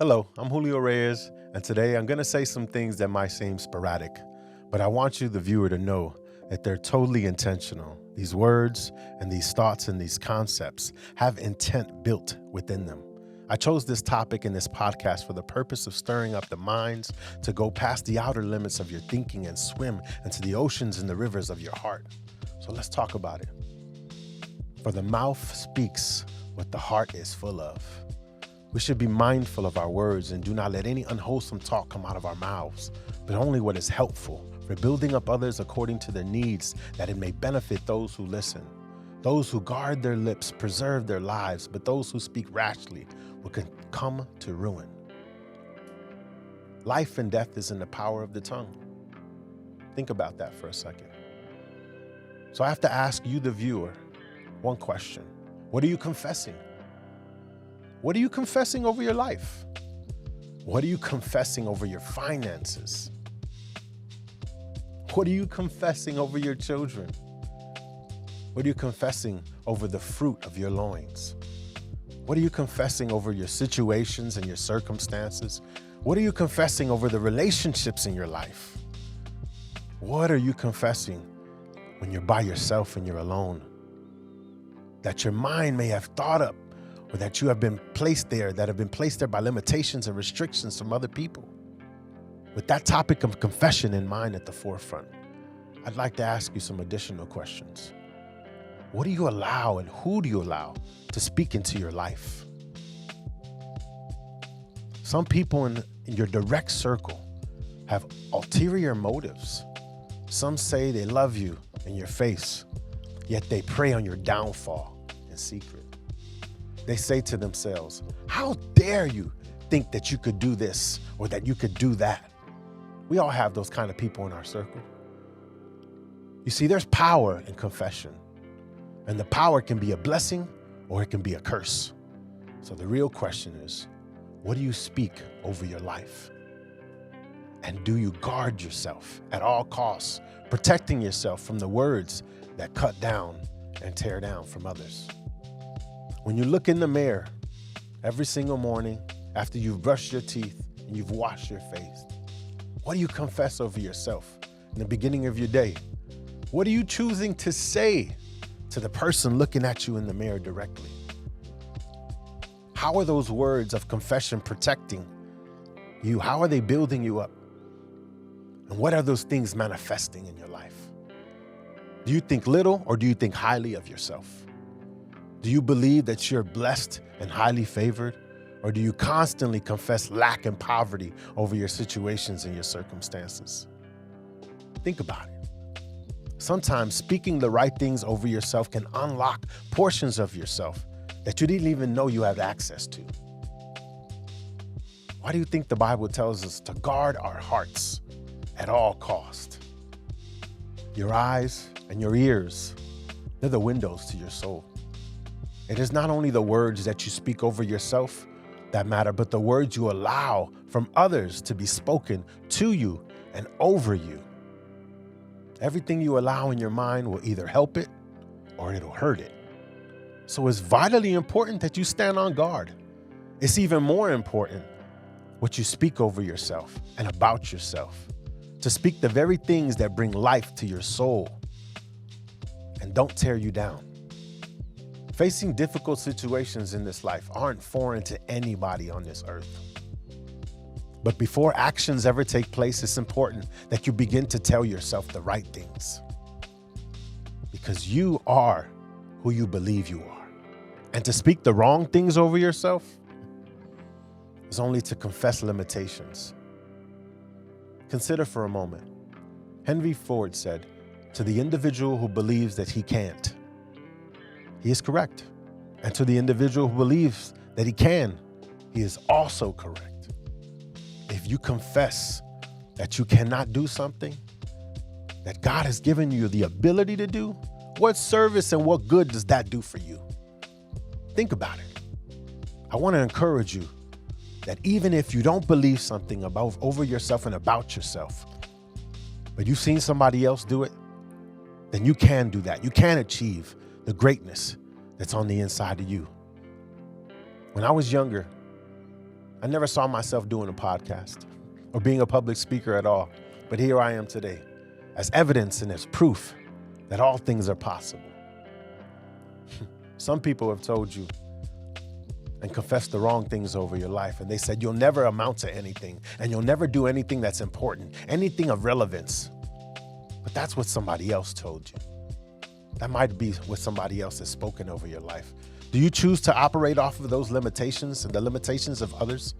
Hello, I'm Julio Reyes, and today I'm going to say some things that might seem sporadic, but I want you, the viewer, to know that they're totally intentional. These words and these thoughts and these concepts have intent built within them. I chose this topic in this podcast for the purpose of stirring up the minds to go past the outer limits of your thinking and swim into the oceans and the rivers of your heart. So let's talk about it. For the mouth speaks what the heart is full of. We should be mindful of our words and do not let any unwholesome talk come out of our mouths, but only what is helpful for building up others according to their needs, that it may benefit those who listen. Those who guard their lips preserve their lives, but those who speak rashly will come to ruin. Life and death is in the power of the tongue. Think about that for a second. So I have to ask you, the viewer, one question. What are you confessing? What are you confessing over your life? What are you confessing over your finances? What are you confessing over your children? What are you confessing over the fruit of your loins? What are you confessing over your situations and your circumstances? What are you confessing over the relationships in your life? What are you confessing when you're by yourself and you're alone? That your mind may have thought up, or that you have been placed there, that have been placed there by limitations and restrictions from other people. With that topic of confession in mind at the forefront, I'd like to ask you some additional questions. What do you allow and who do you allow to speak into your life? Some people in your direct circle have ulterior motives. Some say they love you in your face, yet they prey on your downfall in secret. They say to themselves, how dare you think that you could do this or that you could do that? We all have those kind of people in our circle. You see, there's power in confession, and the power can be a blessing or it can be a curse. So the real question is, what do you speak over your life? And do you guard yourself at all costs, protecting yourself from the words that cut down and tear down from others? When you look in the mirror every single morning after you've brushed your teeth and you've washed your face, what do you confess over yourself in the beginning of your day? What are you choosing to say to the person looking at you in the mirror directly? How are those words of confession protecting you? How are they building you up? And what are those things manifesting in your life? Do you think little or do you think highly of yourself? Do you believe that you're blessed and highly favored? Or do you constantly confess lack and poverty over your situations and your circumstances? Think about it. Sometimes speaking the right things over yourself can unlock portions of yourself that you didn't even know you had access to. Why do you think the Bible tells us to guard our hearts at all cost? Your eyes and your ears, they're the windows to your soul. It is not only the words that you speak over yourself that matter, but the words you allow from others to be spoken to you and over you. Everything you allow in your mind will either help it or it'll hurt it. So it's vitally important that you stand on guard. It's even more important what you speak over yourself and about yourself, to speak the very things that bring life to your soul and don't tear you down. Facing difficult situations in this life aren't foreign to anybody on this earth. But before actions ever take place, it's important that you begin to tell yourself the right things. Because you are who you believe you are. And to speak the wrong things over yourself is only to confess limitations. Consider for a moment. Henry Ford said, to the individual who believes that he can't, he is correct. And to the individual who believes that he can, he is also correct. If you confess that you cannot do something that God has given you the ability to do, what service and what good does that do for you? Think about it. I want to encourage you that even if you don't believe something over yourself and about yourself, but you've seen somebody else do it, then you can do that. You can achieve the greatness that's on the inside of you. When I was younger, I never saw myself doing a podcast or being a public speaker at all. But here I am today as evidence and as proof that all things are possible. Some people have told you and confessed the wrong things over your life. And they said, you'll never amount to anything and you'll never do anything that's important, anything of relevance. But that's what somebody else told you. That might be what somebody else has spoken over your life. Do you choose to operate off of those limitations and the limitations of others?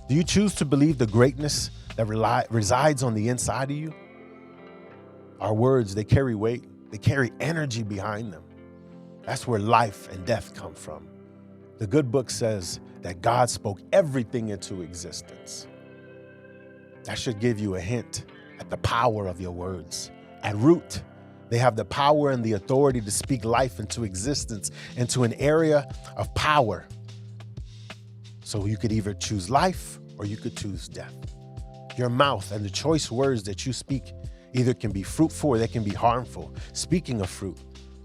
Do you choose to believe the greatness that resides on the inside of you? Our words, they carry weight. They carry energy behind them. That's where life and death come from. The good book says that God spoke everything into existence. That should give you a hint at the power of your words. At root, they have the power and the authority to speak life into existence, into an area of power. So you could either choose life or you could choose death. Your mouth and the choice words that you speak either can be fruitful or they can be harmful. Speaking of fruit,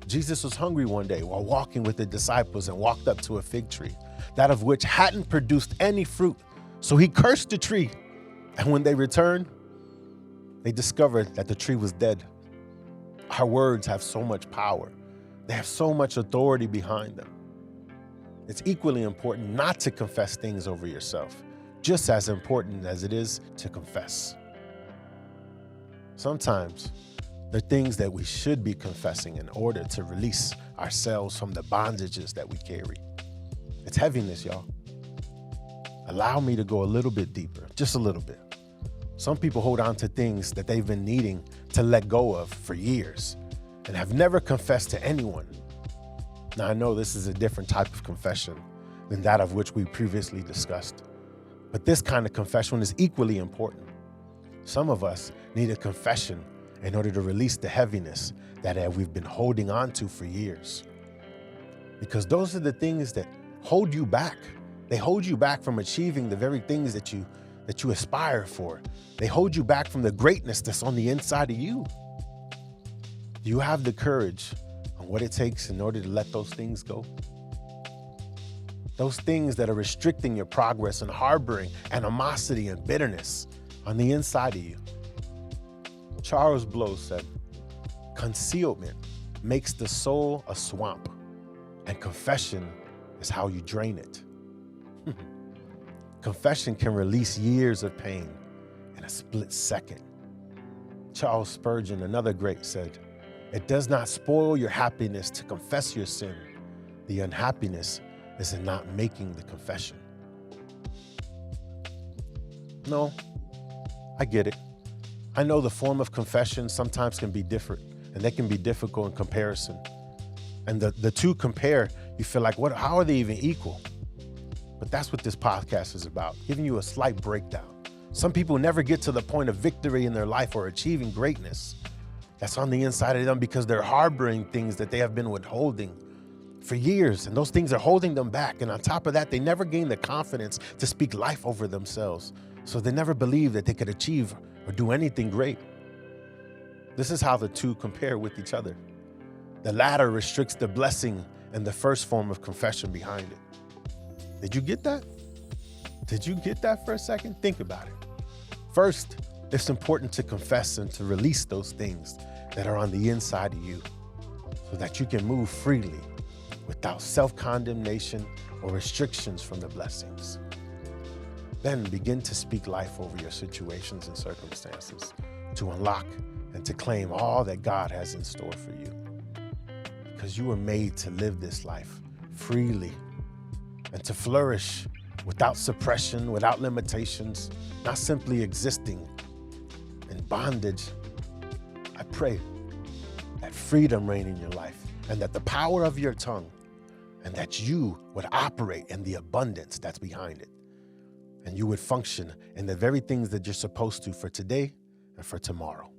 Jesus was hungry one day while walking with the disciples and walked up to a fig tree, that of which hadn't produced any fruit. So he cursed the tree. And when they returned, they discovered that the tree was dead. Our words have so much power. They have so much authority behind them. It's equally important not to confess things over yourself, just as important as it is to confess. Sometimes there are things that we should be confessing in order to release ourselves from the bondages that we carry. It's heaviness, y'all. Allow me to go a little bit deeper, just a little bit. Some people hold on to things that they've been needing to let go of for years and have never confessed to anyone. Now, I know this is a different type of confession than that of which we previously discussed, but this kind of confession is equally important. Some of us need a confession in order to release the heaviness that we've been holding on to for years. Because those are the things that hold you back. They hold you back from achieving the very things that you aspire for. They hold you back from the greatness that's on the inside of you. Do you have the courage and what it takes in order to let those things go? Those things that are restricting your progress and harboring animosity and bitterness on the inside of you. Charles Blow said, concealment makes the soul a swamp, and confession is how you drain it. Confession can release years of pain in a split second. Charles Spurgeon, another great, said, it does not spoil your happiness to confess your sin. The unhappiness is in not making the confession. No, I get it. I know the form of confession sometimes can be different and they can be difficult in comparison. And the two compare, you feel like, how are they even equal? But that's what this podcast is about, giving you a slight breakdown. Some people never get to the point of victory in their life or achieving greatness that's on the inside of them because they're harboring things that they have been withholding for years, and those things are holding them back. And on top of that, they never gain the confidence to speak life over themselves. So they never believe that they could achieve or do anything great. This is how the two compare with each other. The latter restricts the blessing and the first form of confession behind it. Did you get that? Did you get that for a second? Think about it. First, it's important to confess and to release those things that are on the inside of you so that you can move freely without self-condemnation or restrictions from the blessings. Then begin to speak life over your situations and circumstances to unlock and to claim all that God has in store for you. Because you were made to live this life freely and to flourish without suppression, without limitations, not simply existing in bondage. I pray that freedom reign in your life and that the power of your tongue and that you would operate in the abundance that's behind it. And you would function in the very things that you're supposed to for today and for tomorrow.